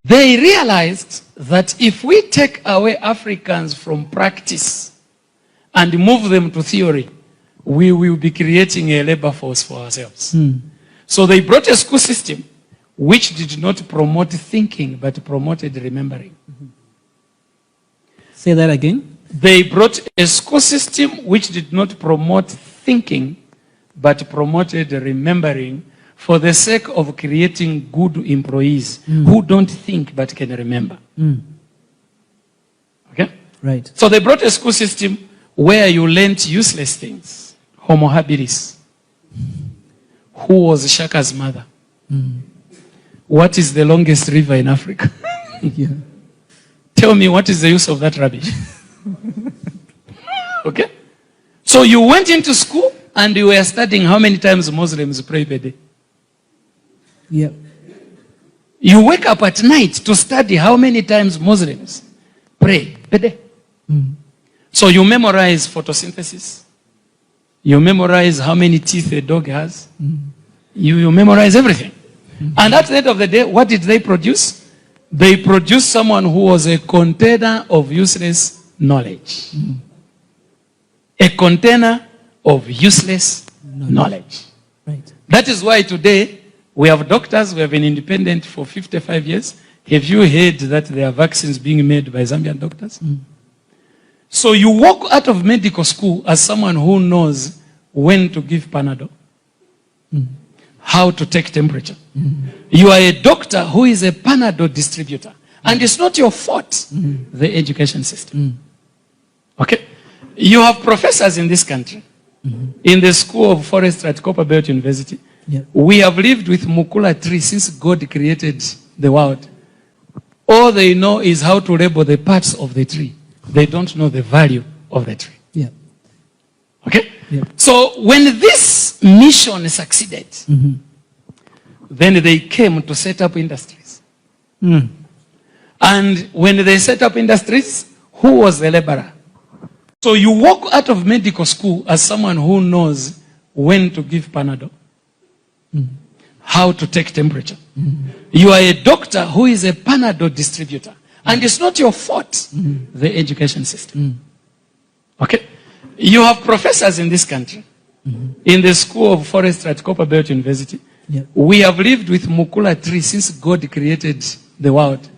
They realized that if we take away Africans from practice and move them to theory, we will be creating a labor force for ourselves. So they brought a school system which did not promote thinking, but promoted remembering. Say that again. They brought a school system which did not promote thinking, but promoted remembering for the sake of creating good employees who don't think but can remember. Okay? Right. So they brought a school system where you learnt useless things. Homo habilis. Who was Shaka's mother? What is the longest river in Africa? Yeah. Tell me, what is the use of that rubbish? Okay? So you went into school and you were studying how many times Muslims pray per day. Yeah. You wake up at night to study how many times Muslims pray per day. So you memorize photosynthesis. You memorize how many teeth a dog has. You memorize everything. And at the end of the day, what did they produce? They produced someone who was a container of useless knowledge. A container of useless knowledge. Right. That is why today we have doctors, we have been independent for 55 years. Have you heard that there are vaccines being made by Zambian doctors? So you walk out of medical school as someone who knows when to give Panadol, how to take temperature. You are a doctor who is a Panadol distributor. And it's not your fault, the education system. Okay? You have professors in this country, in the School of Forestry at Copperbelt University. We have lived with Mukula tree since God created the world. All they know is how to label the parts of the tree. They don't know the value of the tree. Yeah. Okay? Yeah. So when this mission succeeded, then they came to set up industries. And when they set up industries, who was the laborer? So you walk out of medical school as someone who knows when to give Panadol, how to take temperature. You are a doctor who is a Panadol distributor. And it's not your fault, the education system. Okay? You have professors in this country, in the School of Forestry at Copperbelt University. We have lived with Mukula tree since God created the world.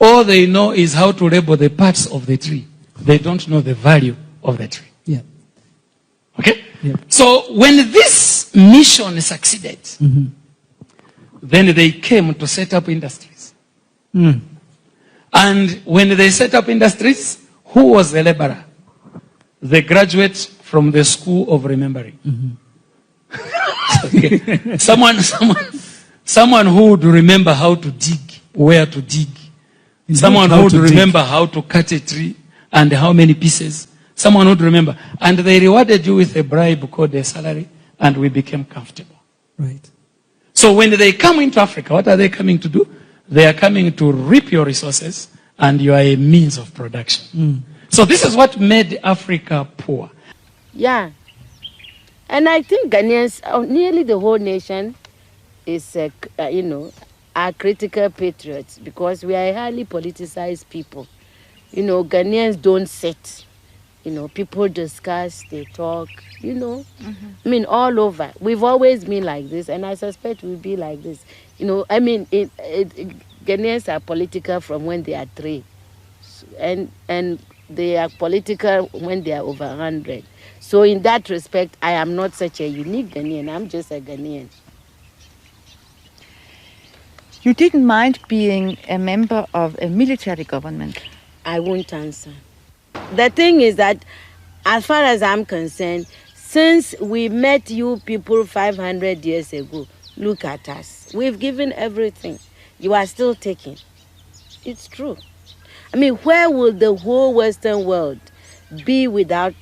All they know is how to label the parts of the tree. They don't know the value of the tree. Yeah. Okay? Yeah. So when this mission succeeded, then they came to set up industries. And when they set up industries, who was the laborer? The graduate from the School of Remembering. Okay. Someone who would remember how to dig, where to dig. Someone who would remember how to cut a tree and how many pieces. Someone would remember. And they rewarded you with a bribe called a salary, and we became comfortable. Right. So when they come into Africa, what are they coming to do? They are coming to reap your resources, and you are a means of production. So this is what made Africa poor. Yeah. And I think Ghanaians, nearly the whole nation, is, are critical patriots because we are a highly politicized people. Ghanaians don't sit. People discuss, they talk, I mean, all over. We've always been like this, and I suspect we'll be like this. Ghanaians are political from when they are 3. And they are political when they are over 100. So in that respect, I am not such a unique Ghanaian. I'm just a Ghanaian. You didn't mind being a member of a military government? I won't answer. The thing is that, as far as I'm concerned, since we met you people 500 years ago, look at us. We've given everything. You are still taking. It's true. I mean, where would the whole Western world be without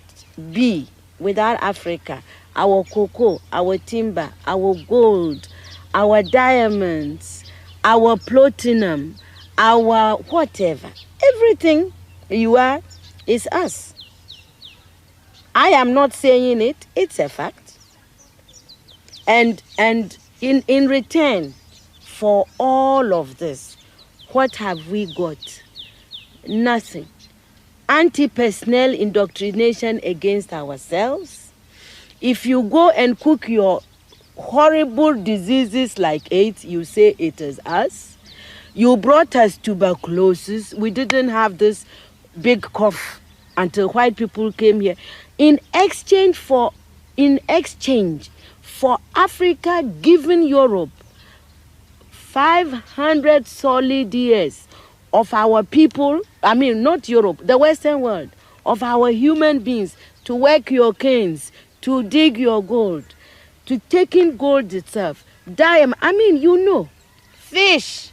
Africa? Our cocoa, our timber, our gold, our diamonds, our platinum, our whatever. Everything you are is us. I am not saying it, it's a fact. And in return for all of this, what have we got? Nothing. Anti-personnel indoctrination against ourselves. If you go and cook your horrible diseases like AIDS, you say it is us. You brought us tuberculosis. We didn't have this big cough until white people came here. In exchange for Africa giving Europe 500 solid years of our people, I mean not Europe, the Western world, of our human beings to work your canes, to dig your gold, to take in gold itself, diamond, I mean, you know, fish,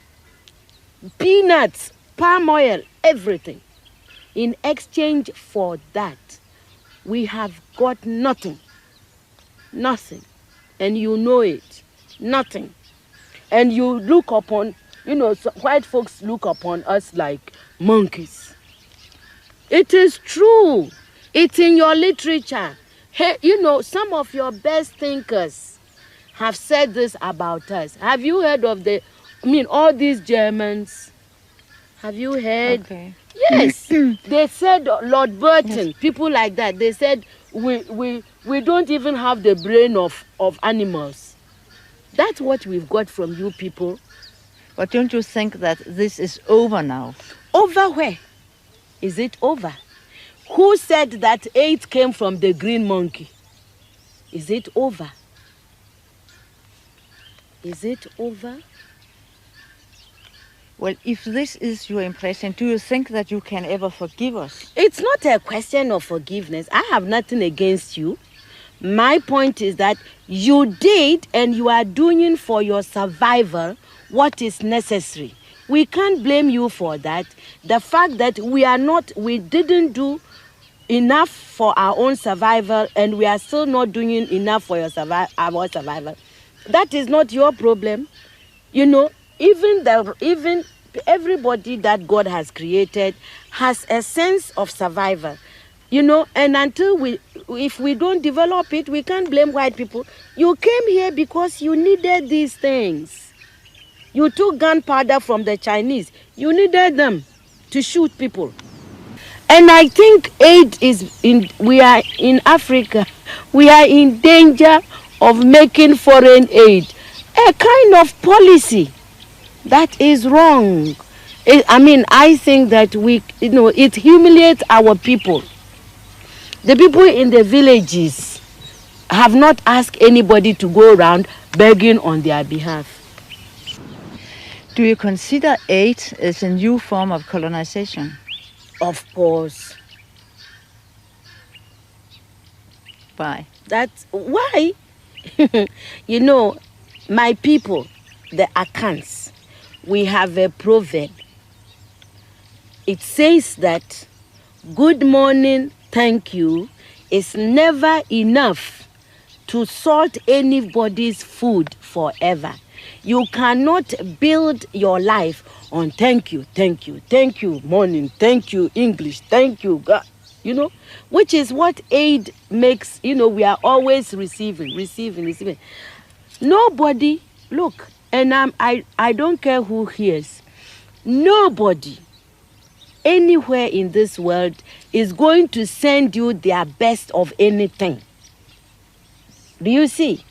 peanuts, palm oil, everything. In exchange for that, we have got nothing. Nothing. And you know it. Nothing. And you look upon, you know, white folks look upon us like monkeys. It is true. It's in your literature. Hey, you know, some of your best thinkers have said this about us. Have you heard of all these Germans? Have you heard? Okay. Yes. They said, Lord Burton, yes. People like that, they said, we don't even have the brain of animals. That's what we've got from you people. But don't you think that this is over now? Over where? Is it over? Who said that AIDS came from the green monkey? Is it over? Is it over? Well, if this is your impression, do you think that you can ever forgive us? It's not a question of forgiveness. I have nothing against you. My point is that you did and you are doing for your survival what is necessary. We can't blame you for that. The fact that we didn't do enough for our own survival and we are still not doing enough for our survival, that is not your problem. You know, even everybody that God has created has a sense of survival. You know, and if we don't develop it, we can't blame white people. You came here because you needed these things. You took gunpowder from the Chinese. You needed them to shoot people. And I think we are in Africa. We are in danger of making foreign aid a kind of policy that is wrong. I think that it humiliates our people. The people in the villages have not asked anybody to go around begging on their behalf. Do you consider aid as a new form of colonization? Of course. Why? That's why. You know, my people, the Akans, we have a proverb. It says that good morning, thank you is never enough to salt anybody's food forever. You cannot build your life on thank you, morning, thank you, English, thank you, God. You know, which is what aid makes. You know, we are always receiving. Nobody, look, and I don't care who hears, nobody anywhere in this world is going to send you their best of anything. Do you see?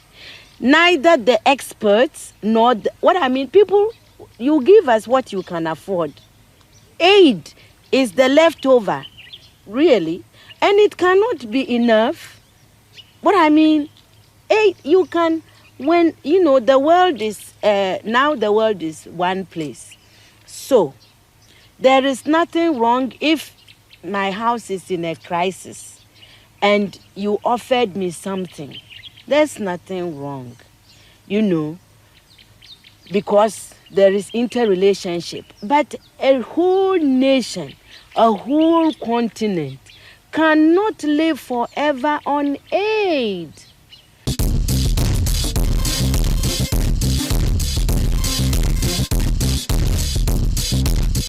Neither the experts nor people, you give us what you can afford. Aid is the leftover, really, and it cannot be enough. But aid, you can, when, you know, the world is, now the world is one place. So, there is nothing wrong if my house is in a crisis and you offered me something. There's nothing wrong, you know, because there is interrelationship. But a whole nation, a whole continent cannot live forever on aid.